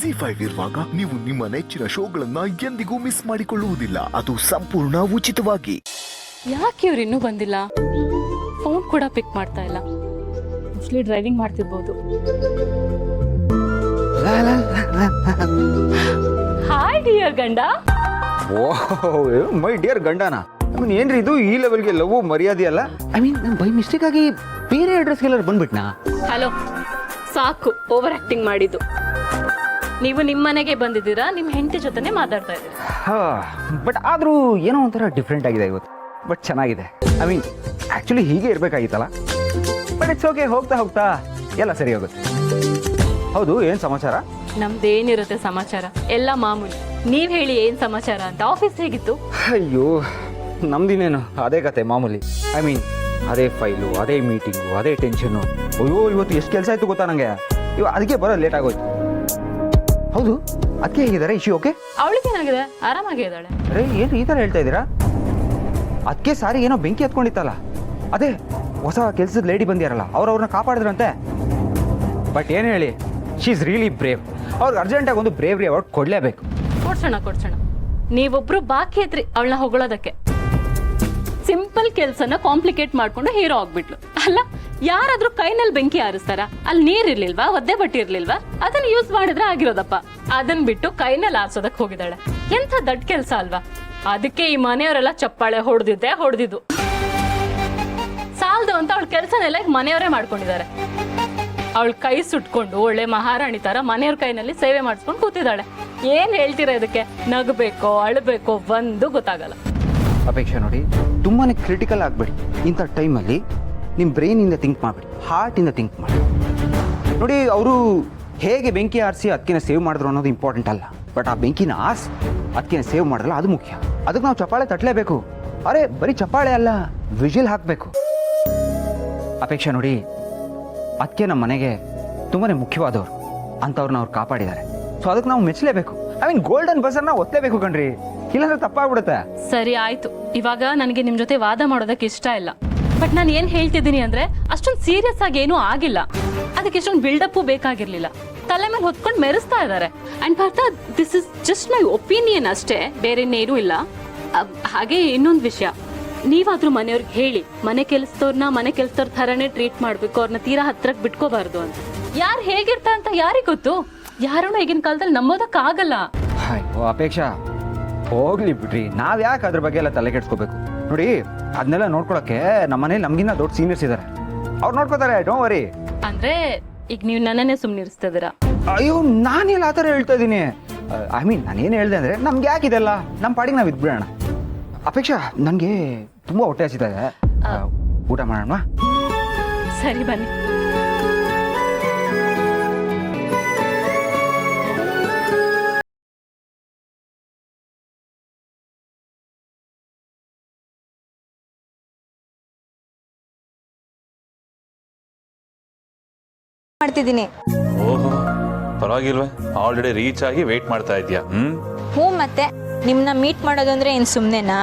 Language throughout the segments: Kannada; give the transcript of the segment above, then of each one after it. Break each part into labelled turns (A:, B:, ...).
A: ಜಿ5 ಇರುವಾಗ ನೀವು ನಿಮ್ಮ ನೆಚ್ಚಿನ ಶೋಗಳನ್ನ ಎಂದಿಗೂ ಮಿಸ್ ಮಾಡಿಕೊಳ್ಳುವುದಿಲ್ಲ. ಅದು ಸಂಪೂರ್ಣ ಉಚಿತವಾಗಿ.
B: ಯಾಕೆ ಇವ್ರು ಇನ್ನೂ ಬಂದಿಲ್ಲ? ಫೋನ್ ಕೂಡ ಪಿಕ್ ಮಾಡ್ತಾ ಇಲ್ಲ. ಮೋಸ್ಟ್ಲಿ ಡ್ರೈವಿಂಗ್ ಮಾಡ್ತಿರ್ಬೋದು. ಹಾಯ್ ಡಿಯರ್ ಗಂಡ.
C: ಓಹ್ ಮೈ ಡಿಯರ್ ಗಂಡನ. ಏನ್ರಿ ಇದು ಈ ಲೆವೆಲ್ಗೆ ಲವ್ ಮರ್ಯಾದೆ ಅಲ್ಲ? ನಾನು ಬೈ ಮಿಸ್ಟೇಕ್ ಆಗಿ ಬೇರೆ ಅಡ್ರೆಸ್ಗೆಲ್ಲರೂ ಬಂದ್ಬಿಟ್ನಾ?
B: ಹಲೋ, ಸಾಕು ಓವರ್ ಆಕ್ಟಿಂಗ್ ಮಾಡಿದ್ದು. ನೀವು ನಿಮ್ಮ ಮನೆಗೆ ಬಂದಿದ್ದೀರಾ, ನಿಮ್ಮ ಹೆಂಡತಿ ಜೊತೆನೆ ಮಾತಾಡ್ತಾ ಇದ್ದೀರಾ.
C: ಬಟ್ ಆದರೂ ಏನೋ ಒಂಥರ ಡಿಫ್ರೆಂಟ್ ಆಗಿದೆ ಇವತ್ತು. ಬಟ್ ಚೆನ್ನಾಗಿದೆ. ಆ್ಯಕ್ಚುಲಿ ಹೀಗೆ ಇರಬೇಕಾಗಿತ್ತಲ್ಲ. ಬಟ್ ಇಟ್ಸ್ ಓಕೆ, ಹೋಗ್ತಾ ಹೋಗ್ತಾ ಎಲ್ಲ ಸರಿ ಹೋಗುತ್ತೆ. ಹೌದು, ಏನು ಸಮಾಚಾರ?
B: ನಮ್ದೇನಿರುತ್ತೆ ಸಮಾಚಾರ, ಎಲ್ಲ ಮಾಮೂಲಿ. ನೀವ್ ಹೇಳಿ ಏನ್ ಸಮಾಚಾರ ಅಂತ. ಆಫೀಸ್ ಹೇಗಿತ್ತು?
C: ಅಯ್ಯೋ, ನಮ್ದಿನೇನು ಅದೇ ಕತೆ ಮಾಮೂಲಿ. ಅದೇ ಫೈಲು, ಅದೇ ಮೀಟಿಂಗು, ಅದೇ ಟೆನ್ಷನ್ನು. ಅಯ್ಯೋ, ಇವತ್ತು ಎಷ್ಟು ಕೆಲಸ ಆಯ್ತು ಗೊತ್ತಾ ನನಗೆ. ಅದಕ್ಕೆ ಬರೋ ಲೇಟ್ ಆಗೋಯ್ತು. ಹೌದು, ಅದಕ್ಕೆ ಹೇಗಿದ್ದಾರೆ ಇಶ್ಯೂ? ಓಕೆ,
B: ಅವಳಿಗೇನಾಗಿದೆ? ಆರಾಮಾಗೇ ಇದ್ದಾಳೆ.
C: ಅರೆ ಏನು ಈ ಥರ ಹೇಳ್ತಾ ಇದ್ದೀರಾ? ಅದಕ್ಕೆ ಸಾರಿ ಏನೋ ಬೆಂಕಿ ಹತ್ಕೊಂಡಿತ್ತಲ್ಲ, ಅದೇ ಹೊಸ ಕೆಲಸದ ಲೇಡಿ ಬಂದಿಯಾರಲ್ಲ, ಅವ್ರನ್ನ ಕಾಪಾಡಿದ್ರಂತೆ. ಬಟ್ ಏನು ಹೇಳಿ, ಶಿ ಈಸ್ ರಿಯಲಿ ಬ್ರೇವ್. ಅವ್ರಿಗೆ ಅರ್ಜೆಂಟಾಗಿ ಒಂದು ಬ್ರೇವ್ರಿ ಅವಾರ್ಡ್ ಕೊಡಲೇಬೇಕು.
B: ಕೊಡ್ಸೋಣ. ನೀವೊಬ್ರು ಬಾಕಿ ಇದ್ರಿ ಅವಳನ್ನ ಹೊಗಳೋದಕ್ಕೆ. ಸಿಂಪಲ್ ಕೆಲ್ಸನ ಕಾಂಪ್ಲಿಕೇಟ್ ಮಾಡ್ಕೊಂಡು ಹೀರೋ ಆಗ್ಬಿಟ್ಲು. ಅಲ್ಲ, ಯಾರಾದ್ರೂ ಕೈನಲ್ಲಿ ಬೆಂಕಿ ಹಾರಿಸ್ತಾರ? ಅಲ್ಲಿ ನೀರ್ ಇರ್ಲಿಲ್ವಾ, ಒದ್ದೆ ಬಟ್ಟೆ ಇರ್ಲಿಲ್ವಾ? ಅದನ್ನ ಯೂಸ್ ಮಾಡಿದ್ರೆ ಆಗಿರೋದಪ್ಪ. ಅದನ್ ಬಿಟ್ಟು ಕೈನಲ್ಲಿ ಹಾರ್ಸೋದಕ್ ಹೋಗಿದ್ದಾಳೆ. ಎಂಥ ದೊಡ್ಡ ಕೆಲ್ಸ ಅಲ್ವಾ? ಅದಕ್ಕೆ ಈ ಮನೆಯವರೆಲ್ಲ ಚಪ್ಪಾಳೆ ಹೊಡೆದಿದ್ದು ಸಾಲದು ಅಂತ ಅವಳ ಕೆಲ್ಸನೆಲ್ಲ ಮನೆಯವರೇ ಮಾಡ್ಕೊಂಡಿದ್ದಾರೆ. ಅವಳ ಕೈ ಸುಟ್ಕೊಂಡು ಒಳ್ಳೆ ಮಹಾರಾಣಿ ತರ ಮನೆಯವ್ರ ಕೈನಲ್ಲಿ ಸೇವೆ ಮಾಡಿಸ್ಕೊಂಡು ಕೂತಿದ್ದಾಳೆ. ಏನ್ ಹೇಳ್ತೀರಾ ಇದಕ್ಕೆ? ನಗಬೇಕೋ ಅಳಬೇಕೋ ಒಂದು ಗೊತ್ತಾಗಲ್ಲ.
C: ಅಪೇಕ್ಷೆ ನೋಡಿ, ತುಂಬಾ ಕ್ರಿಟಿಕಲ್ ಆಗಬೇಡಿ. ಇಂಥ ಟೈಮಲ್ಲಿ ನಿಮ್ಮ ಬ್ರೈನಿಂದ ಥಿಂಕ್ ಮಾಡಬೇಡಿ, ಹಾರ್ಟಿಂದ ಥಿಂಕ್ ಮಾಡಿ. ನೋಡಿ, ಅವರು ಹೇಗೆ ಬೆಂಕಿ ಆರಿಸಿ ಅದಕ್ಕಿನ ಸೇವ್ ಮಾಡಿದ್ರು ಅನ್ನೋದು ಇಂಪಾರ್ಟೆಂಟ್ ಅಲ್ಲ. ಬಟ್ ಆ ಬೆಂಕಿನ ಆರಿಸಿ ಅದಕ್ಕಿನ ಸೇವ್ ಮಾಡಿದ್ರಲ್ಲ, ಅದು ಮುಖ್ಯ. ಅದಕ್ಕೆ ನಾವು ಚಪ್ಪಾಳೆ ತಟ್ಟಲೇಬೇಕು. ಅರೆ ಬರೀ ಚಪ್ಪಾಳೆ ಅಲ್ಲ, ವಿಜಿಲ್ ಹಾಕಬೇಕು. ಅಪೇಕ್ಷೆ ನೋಡಿ, ಅದಕ್ಕೆ ನಮ್ಮ ಮನೆಗೆ ತುಂಬಾ ಮುಖ್ಯವಾದವರು ಅಂಥವ್ರನ್ನ ಅವ್ರು ಕಾಪಾಡಿದ್ದಾರೆ. ಸೊ ಅದಕ್ಕೆ ನಾವು ಮೆಚ್ಚಲೇಬೇಕು. ಗೋಲ್ಡನ್ ಬಜರ್ನ ಒತ್ತಲೇಬೇಕು ಕಣ್ರಿ, ಇಲ್ಲಾಂದ್ರೆ ತಪ್ಪಾಗ್ಬಿಡುತ್ತೆ.
B: ಸರಿ ಆಯ್ತು, ಇವಾಗ ನನಗೆ ನಿಮ್ ಜೊತೆ ವಾದ ಮಾಡೋದಕ್ಕೆ ಇಷ್ಟ ಇಲ್ಲ. ಬಟ್ ನಾನು ಏನ್ ಹೇಳ್ತಿದ್ದೀನಿ ಅಂದ್ರೆ, ಅಷ್ಟೊಂದು ಸೀರಿಯಸ್ ಆಗಿ ಏನೂ ಆಗಿಲ್ಲ. ಅದಕ್ಕೆ ಇಷ್ಟೊಂದು ಬಿಲ್ಡಪ್ ಬೇಕಾಗಿರ್ಲಿಲ್ಲ. ತಲೆ ಮೇಲೆ ಹೊತ್ಕೊಂಡು ಮೆರೆಸ್ತಾ ಇದ್ದಾರೆ. And Partha, this is just my opinion ಅಷ್ಟೇ, ಬೇರೆ ಇನ್ನೇನೂ ಇಲ್ಲ. ಹಾಗೆ ಇನ್ನೊಂದು ವಿಷಯ, ನೀವಾದ್ರೂ ಮನೆಯವ್ರಿಗೆ ಹೇಳಿ, ಮನೆ ಕೆಲ್ಸದವ್ರ ಥರನೇ ಟ್ರೀಟ್ ಮಾಡ್ಬೇಕು, ಅವ್ರನ್ನ ತೀರಾ ಹತ್ರಕ್ಕೆ ಬಿಟ್ಕೋಬಾರ್ದು ಅಂತ. ಯಾರು ಹೇಗಿರ್ತ ಅಂತ ಯಾರಿಗ್ ಗೊತ್ತು? ಯಾರನ್ನೂ ಈಗಿನ ಕಾಲದಲ್ಲಿ ನಂಬೋದಕ್ಕಾಗಲ್ಲ.
C: ಅಪೇಕ್ಷಾ, ಹೋಗ್ಲಿ ಬಿಡ್ರಿ, ನಾವ್ ಯಾಕೆ ಅದ್ರ ಬಗ್ಗೆ ಎಲ್ಲ ತಲೆ ಕೆಡ್ಸ್ಕೋಬೇಕು? ನೋಡಿ, ಅದನ್ನೆಲ್ಲ ನೋಡ್ಕೊಳಕ್ಕೆ ನಮ್ಮ ಮನೇಲಿ ನಮ್ಗಿನ್ನ ದೊಡ್ಡ ಸೀನಿಯರ್ಸ್ ಇದಾರೆ, ಅವ್ರು ನೋಡ್ಕೋತಾರೆ. Don't worry.
B: ಅಂದ್ರೆ ಈಗ ನೀವು ನನ್ನನ್ನೇ ಸುಮ್ಮನಿರಿಸ್ತಿದ್ದೀರಾ?
C: ಅಯ್ಯೋ, ನಾನೆಲ್ಲ ಆ ಥರ ಹೇಳ್ತಾ ಇದ್ದೀನಿ. ನಾನೇನು ಹೇಳ್ದೆ ಅಂದ್ರೆ, ನಮ್ಗೆ ಯಾಕಿದೆಲ್ಲ, ನಮ್ಮ ಪಾಡಿಗೆ ನಾವು ಇದ್ಬಿಡೋಣ. ಅಪೇಕ್ಷಾ, ನನಗೆ ತುಂಬಾ ಹೊಟ್ಟೆ ಹಸಿತಾ ಇದೆ, ಊಟ ಮಾಡೋಣ.
B: ಸರಿ ಬನ್ನಿ.
D: ಮಾಡ್ತಿದ್ದೀನಿ.
E: ಓಹೋ, ಪರವಾಗಿಲ್ವೇ? ಆಲ್ರೆಡಿ ರೀಚ್ ಆಗಿ ವೇಟ್ ಮಾಡ್ತಾ ಇದೀಯಾ?
D: ಹ್ಞೂ, ಮತ್ತೆ ನಿಮ್ಮನ್ನ ಮೀಟ್ ಮಾಡೋದಂದ್ರೆ ಏನು ಸುಮ್ಮನೆನಾ?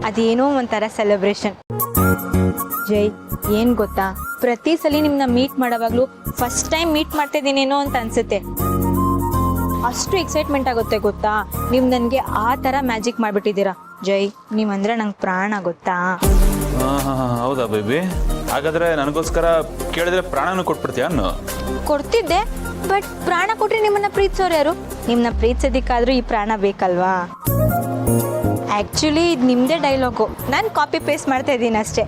D: ಅದೇನೋ ಒಂಥರ ಸೆಲೆಬ್ರೇಷನ್. ಜೈ, ಏನು ಗೊತ್ತಾ, ಪ್ರತಿ ಸಲ ನಿಮ್ಮನ್ನ ಮೀಟ್ ಮಾಡೋವಾಗ್ಲೂ ಫಸ್ಟ್ ಟೈಮ್ ಮೀಟ್ ಮಾಡ್ತಿದ್ದೀನೇನೋ ಅಂತ ಅನ್ಸುತ್ತೆ. ಅಷ್ಟು ಎಕ್ಸೈಟ್ಮೆಂಟ್ ಆಗುತ್ತೆ ಗೊತ್ತಾ? ನೀವು ನನಗೆ ಆ ಥರ ಮ್ಯಾಜಿಕ್ ಮಾಡಿಬಿಟ್ಟಿದ್ದೀರಾ. ಜೈ, ನೀವಂದ್ರೆ ನಂಗೆ ಪ್ರಾಣ ಗೊತ್ತಾ?
E: ಹೌದಾ ಬೇಬಿ? ಹಾಗಾದ್ರೆ ನನಗೋಸ್ಕರ ಕೇಳಿದ್ರೆ ಪ್ರಾಣನೂ ಕೊಟ್ಬಿಡ್ತೀಯ?
D: ಕೊಡ್ತಿದ್ದೆ, ಬಟ್ ಪ್ರಾಣ ಕೊಟ್ರೆ ನಿಮ್ಮನ್ನ ಪ್ರೀತಿಸೋರು ಯಾರು? ನಿಮ್ಮನ್ನ ಪ್ರೀತಿಸೋದಕ್ಕಾದ್ರೂ ಈ ಪ್ರಾಣ ಬೇಕಲ್ವಾ? ಆ್ಯಕ್ಚುಲಿ ಇದು ನಿಮ್ಮದೇ ಡೈಲಾಗು, ನಾನು ಕಾಪಿ ಪೇಸ್ಟ್ ಮಾಡ್ತಾ ಇದ್ದೀನಿ ಅಷ್ಟೇ.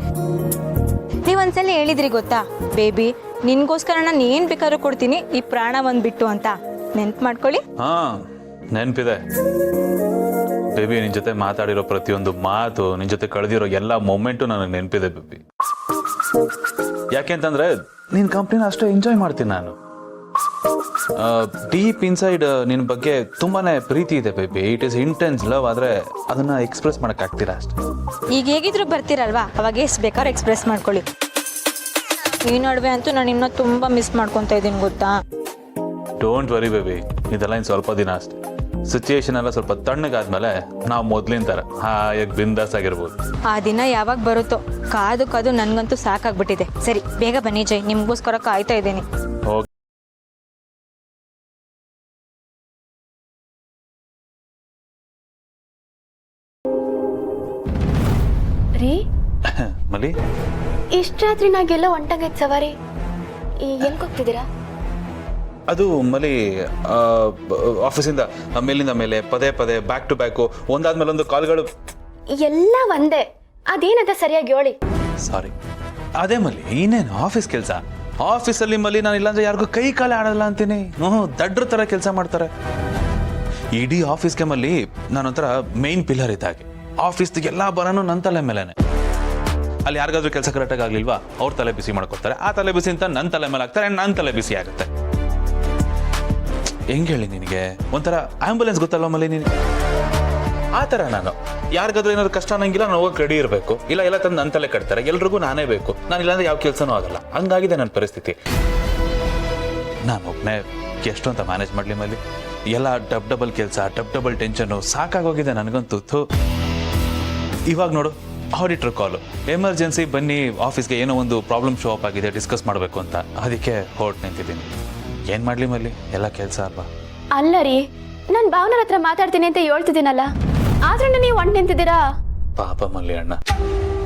D: ನೀವೊಂದ್ಸಲ ಹೇಳಿದ್ರಿ ಗೊತ್ತಾ, ಬೇಬಿ ನಿನ್ಗೋಸ್ಕರ ನಾನು ಏನು ಬೇಕಾದ್ರೂ ಕೊಡ್ತೀನಿ, ಈ ಪ್ರಾಣ ಒಂದ್ಬಿಟ್ಟು ಅಂತ. ನೆನ್ಪು ಮಾಡ್ಕೊಳ್ಳಿ.
E: ನೆನಪಿದೆ ಬೇಬಿ. ನಿನ್ ಜೊತೆ ಮಾತಾಡಿರೋ ಪ್ರತಿಯೊಂದು ಮಾತು, ನಿನ್ ಜೊತೆ ಕಳೆದಿರೋ ಎಲ್ಲ ಮೊಮೆಂಟು ನನಗೆ ನೆನಪಿದೆ ಬೇಬಿ. ಯಾಕೆಂತಂದ್ರೆ ನಿನ್ ಕಂಪ್ನಿನ ಅಷ್ಟೇ ಎಂಜಾಯ್ ಮಾಡ್ತೀನಿ ನಾನು. ಡೀಪ್ ಇನ್ಸೈಡ್ ನಿನ್ ಬಗ್ಗೆ ತುಂಬಾನೇ ಪ್ರೀತಿ ಇದೆ baby. It is intense love. ಆದ್ರೆ ಅದನ್ನ ಎಕ್ಸ್ಪ್ರೆಸ್ ಮಾಡಕ್ ಆಗ್ತೀರಾ ಅಷ್ಟೇ.
D: ಈಗ ಹೇಗಿದ್ರು ಬರ್ತೀರಲ್ವಾ, ಅವಾಗ ಎಷ್ಟು ಬೇಕಾದ್ರೂ ಎಕ್ಸ್ಪ್ರೆಸ್ ಮಾಡ್ಕೊಳ್ಳಿ. ಈ ನಡುವೆ ಅಂತೂ ನಾನು ಇನ್ನೂ ತುಂಬಾ ಮಿಸ್ ಮಾಡ್ಕೊತಾ ಇದ್ದೀನಿ ಗೊತ್ತಾ?
E: ಡೋಂಟ್ ವರಿ ಬೇಬಿ, ಇದೆಲ್ಲ ಇನ್ನು ಸ್ವಲ್ಪ ದಿನ ಅಷ್ಟೇ. ಸಿಚುಯೇಷನ್ ಎಲ್ಲ ಸ್ವಲ್ಪ ತಣ್ಣಗಾದ್ಮೇಲೆ ನಾವು ಮೊದ್ಲಿನ ತರ ಹಾಯಾಗಿ ಬಿಂದಾಸ್ ಆಗಿರ್ಬೋದು.
D: ಆ ದಿನ ಯಾವಾಗ ಬರುತ್ತೋ ಕಾದು ನನ್ಗಂತೂ ಸಾಕಾಗ್ಬಿಟ್ಟಿದೆ. ಸರಿ, ಬೇಗ ಬನ್ನಿ ಜೈ, ನಿಮ್ಗೋಸ್ಕರ ಕಾಯ್ತಾ ಇದ್ದೀನಿ.
F: ರೀ
E: ಮಲಿ
F: ಇಷ್ಟ ರಾತ್ರಿ ನಾಗೆಲ್ಲ ಒಂಟಾಗೈತೆ ಸವಾರಿ ಎಲ್ಗೆ ಹೋಗ್ತಿದ್ದೀರಾ?
E: ಅದು ಮಲಿ ಆಫೀಸಿಂದ ಮೇಲಿಂದ ಮೇಲೆ ಪದೇ ಪದೇ ಬ್ಯಾಕ್ ಟು ಬ್ಯಾಕು ಒಂದಾದ್ಮೇಲೆ ಒಂದು ಕಾಲ್ಗಳು.
F: ಎಲ್ಲ ಒಂದೇ, ಅದೇನದ ಸರಿಯಾಗಿ ಹೇಳಿ.
E: ಸಾರಿ, ಅದೇ ಮಲ್ಲಿ ಇನ್ನೇನು ಆಫೀಸ್ ಕೆಲಸ. ಆಫೀಸಲ್ಲಿ ಮಲ್ಲಿ ನಾನು ಇಲ್ಲಾಂದ್ರೆ ಯಾರಿಗೂ ಕೈ ಕಾಲೇ ಆಡಲ್ಲ ಅಂತೀನಿ. ದಡ್ರ ಥರ ಕೆಲಸ ಮಾಡ್ತಾರೆ. ಇಡೀ ಆಫೀಸ್ಗೆ ಮಲ್ಲಿ ನಾನೊಂಥರ ಮೇನ್ ಪಿಲ್ಲರ್ ಇದ್ದಾಗೆ. ಆಫೀಸ್ದು ಎಲ್ಲ ಬರೋನು ನನ್ನ ತಲೆ ಮೇಲೇನೆ. ಅಲ್ಲಿ ಯಾರಿಗಾದ್ರೂ ಕೆಲಸ ಕರೆಕ್ಟಾಗಿ ಆಗ್ಲಿಲ್ವಾ ಅವ್ರ ತಲೆ ಬಿಸಿ ಮಾಡ್ಕೊತಾರೆ. ಆ ತಲೆ ಬಿಸಿ ಅಂತ ನನ್ನ ತಲೆ ಮೇಲೆ ಹಾಕ್ತಾರೆ, ನನ್ನ ತಲೆ ಬಿಸಿ ಆಗುತ್ತೆ. ಹೆಂಗೆ ಹೇಳಿ ನಿನಗೆ, ಒಂಥರ ಆಂಬುಲೆನ್ಸ್ ಗೊತ್ತಲ್ವ ಮಲ್ಲಿ ನಿನಗೆ? ಆ ಥರ ನಾನು ಯಾರಿಗಾದ್ರೂ ಏನಾದ್ರು ಕಷ್ಟ ಅನ್ನಂಗಿಲ್ಲ, ನಾನು ಹೋಗಕ್ಕೆ ರೆಡಿ ಇರಬೇಕು. ಇಲ್ಲ ತಂದು ನನ್ನ ತಲೆ ಕಟ್ತಾರೆ, ಎಲ್ರಿಗೂ ನಾನೇ ಬೇಕು. ನಾನು ಇಲ್ಲಾಂದ್ರೆ ಯಾವ ಕೆಲಸನೂ ಆಗಲ್ಲ. ಹಂಗಾಗಿದೆ ನನ್ನ ಪರಿಸ್ಥಿತಿ. ನಾನು ಒಬ್ಬನೇ ಎಷ್ಟು ಅಂತ ಮ್ಯಾನೇಜ್ ಮಾಡಲಿ ಮಲ್ಲಿ? ಎಲ್ಲ ಡಬಲ್ ಕೆಲಸ, ಡಬಲ್ ಟೆನ್ಷನ್ನು, ಸಾಕಾಗೋಗಿದೆ ನನಗಂತೂ. ಇವಾಗ ನೋಡು, ಆಡಿಟ್ರ್ ಕಾಲು, ಎಮರ್ಜೆನ್ಸಿ ಬನ್ನಿ ಆಫೀಸ್ಗೆ, ಏನೋ ಒಂದು ಪ್ರಾಬ್ಲಮ್ ಶೋ ಅಪ್ ಆಗಿದೆ, ಡಿಸ್ಕಸ್ ಮಾಡಬೇಕು ಅಂತ. ಅದಕ್ಕೆ ಹೊರಟು ನಿಂತಿದ್ದೀನಿ. ಏನು ಮಾಡಲಿ ಮಲ್ಲಿ, ಎಲ್ಲ ಕೆಲಸ ಅಲ್ವಾ?
F: ಅಲ್ಲ ರೀ, ನಾನು ಭಾವನರ ಹತ್ರ ಮಾತಾಡ್ತೀನಿ ಅಂತ ಹೇಳ್ತಿದ್ದೀನಲ್ಲ, ಆದ್ರೂ ನೀವು ಒಂಟು ನಿಂತಿದ್ದೀರಾ?
E: ಪಾಪ ಮಲ್ಲಿ ಅಣ್ಣ,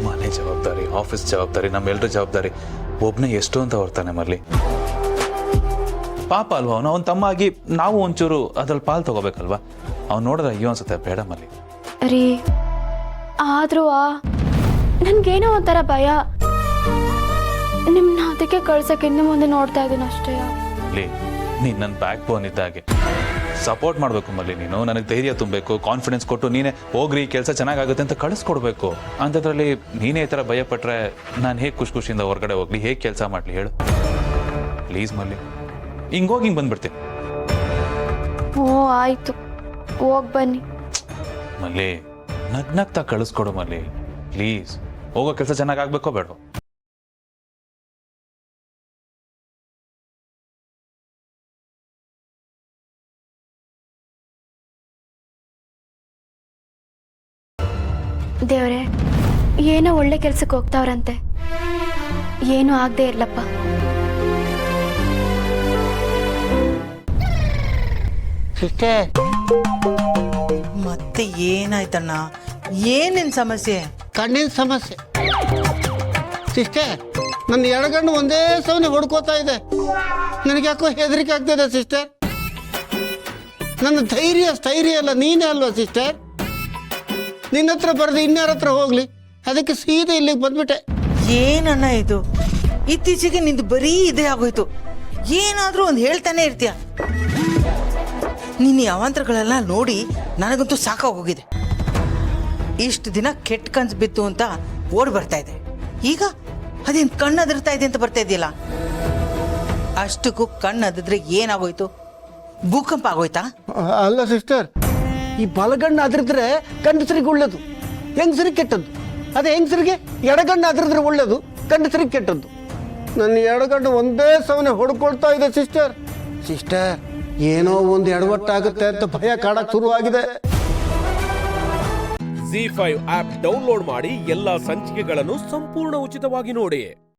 E: ಮನೆ ಜವಾಬ್ದಾರಿ, ಆಫೀಸ್ ಜವಾಬ್ದಾರಿ, ನಮ್ಮೆಲ್ಲರ ಜವಾಬ್ದಾರಿ, ಒಬ್ಬನೇ ಎಷ್ಟು ಅಂತ ಹೊರ್ತಾನೆ ಮಲ್ಲಿ. ಪಾಪ ಅಲ್ವಾ ಅವನು? ಅವನ ತಮ್ಮ ಆಗಿ ನಾವು ಒಂಚೂರು ಅದ್ರಲ್ಲಿ ಪಾಲು ತಗೋಬೇಕಲ್ವಾ? ಅವ್ನು ನೋಡಿದ್ರೆ ಅಯ್ಯೋ ಅನ್ಸುತ್ತೆ. ಬೇಡ ಮಲ್ಲಿ.
F: ರೀ, ಆದ್ರೂ ನನ್ಗೇನೋ ಒಂಥರ ಭಯ. ನಿಮ್ನ ಅದಕ್ಕೆ ಕಳ್ಸಕ್ಕೆ ಇನ್ನು ಮುಂದೆ ನೋಡ್ತಾ ಇದ್ದೀನಿ ಅಷ್ಟೇ.
E: ಮಲ್ಲಿ, ನೀನು ನನ್ನ ಬ್ಯಾಕ್ ಬೋನ್ ಇದ್ದಾಗೆ. ಸಪೋರ್ಟ್ ಮಾಡಬೇಕು ಮಲ್ಲಿ. ನೀನು ನನಗೆ ಧೈರ್ಯ ತುಂಬಬೇಕು, ಕಾನ್ಫಿಡೆನ್ಸ್ ಕೊಟ್ಟು ನೀನೇ ಹೋಗ್ರಿ ಕೆಲಸ ಚೆನ್ನಾಗಾಗುತ್ತೆ ಅಂತ ಕಳಿಸ್ಕೊಡ್ಬೇಕು. ಅಂಥದ್ರಲ್ಲಿ ನೀನೇ ಈ ಥರ ಭಯಪಟ್ಟರೆ ನಾನು ಹೇಗೆ ಖುಷಿಯಿಂದ ಹೊರಗಡೆ ಹೋಗ್ಲಿ, ಹೇಗೆ ಕೆಲಸ ಮಾಡಲಿ ಹೇಳು? ಪ್ಲೀಸ್ ಮಲ್ಲಿ, ಹಿಂಗೋಗಿ ಹಿಂಗೆ ಬಂದ್ಬಿಡ್ತೀನಿ.
F: ಓ ಆಯ್ತು, ಹೋಗಿ ಬನ್ನಿ.
E: ಮಲ್ಲಿ, ನಗ್ನಗ್ತಾ ಕಳಿಸ್ಕೊಡು ಮಲ್ಲಿ, ಪ್ಲೀಸ್. ಹೋಗೋ ಕೆಲಸ ಚೆನ್ನಾಗಾಗಬೇಕೋ ಬೇಡ?
F: ದೇವ್ರೆ, ಏನೋ ಒಳ್ಳೆ ಕೆಲ್ಸಕ್ಕೆ ಹೋಗ್ತಾವ್ರಂತೆ, ಏನೂ ಆಗದೆ ಇರ್ಲಪ್ಪ.
G: ಸಿಸ್ಟರ್, ಮತ್ತೆ ಏನಾಯ್ತಣ್ಣ? ಏನೇನು ಸಮಸ್ಯೆ?
H: ಕಣ್ಣಿನ ಸಮಸ್ಯೆ ಸಿಸ್ಟರ್. ನನ್ನ ಎಡಗಣ್ಣು ಒಂದೇ ಸವನೆ ಹೊಡ್ಕೋತಾ ಇದೆ. ನನಗೆ ಯಾಕೋ ಹೆದರಿಕೆ ಆಗ್ತಿದೆ ಸಿಸ್ಟರ್. ನನ್ನ ಸ್ಥೈರ್ಯ ಅಲ್ಲ, ನೀನೇ ಅಲ್ವಾ ಸಿಸ್ಟರ್? ನಿನ್ನ ಹತ್ರ ಬರೆದು ಇನ್ಯಾರ ಹತ್ರ ಹೋಗ್ಲಿ, ಅದಕ್ಕೆ ಸೀದಾ ಇಲ್ಲಿಗೆ ಬಂದ್ಬಿಟ್ಟೆ.
G: ಏನಣ್ಣ ಇದು? ಇತ್ತೀಚೆಗೆ ನಿಂದು ಬರೀ ಇದೇ ಆಗೋಯ್ತು. ಏನಾದರೂ ಒಂದು ಹೇಳ್ತಾನೆ ಇರ್ತೀಯ. ನಿನ್ನ ಅವಾಂತರಗಳೆಲ್ಲ ನೋಡಿ ನನಗಂತೂ ಸಾಕಾಗೋಗಿದೆ. ಇಷ್ಟು ದಿನ ಕೆಟ್ಟ ಕನ್ಸು ಬಿತ್ತು ಅಂತ ಓಡಿ ಬರ್ತಾ ಇದೆ, ಈಗ ಅದೇನು ಕಣ್ಣು ಅದರ್ತಾ ಇದೆ ಅಂತ ಬರ್ತಾ ಇದೆಯಲ್ಲ. ಅಷ್ಟಕ್ಕೂ ಕಣ್ಣು ಅದಿದ್ರೆ ಏನಾಗೋಯ್ತು? ಭೂಕಂಪ ಆಗೋಯ್ತಾ?
H: ಅಲ್ಲ ಸಿಸ್ಟರ್, ಈ ಬಲಗಣ್ಣು ಅದ್ರಿದ್ರೆ ಗಂಡಸರಿಗೆ ಒಳ್ಳೇದು, ಹೆಂಗಸರಿಗೆ ಕೆಟ್ಟದ್ದು. ಅದೇ ಹೆಂಗಸರಿಗೆ ಎಡಗಣ್ಣು ಅದ್ರಿದ್ರೆ ಒಳ್ಳೇದು, ಗಂಡಸರಿಗೆ ಕೆಟ್ಟದ್ದು. ನನ್ನ ಎಡಗಣ್ಣು ಒಂದೇ ಸವನೆ ಹೊಡ್ಕೊಳ್ತಾ ಇದೆ ಸಿಸ್ಟರ್. ಏನೋ ಒಂದು ಎಡವಟ್ಟಾಗುತ್ತೆ ಅಂತ ಭಯ ಕಾಡಕ್ಕೆ ಶುರುವಾಗಿದೆ.
I: ZEE5 ಆಪ್ ಡೌನ್ಲೋಡ್ ಮಾಡಿ ಎಲ್ಲಾ ಸಂಚಿಕೆಗಳನ್ನು ಸಂಪೂರ್ಣ ಉಚಿತವಾಗಿ ನೋಡಿ.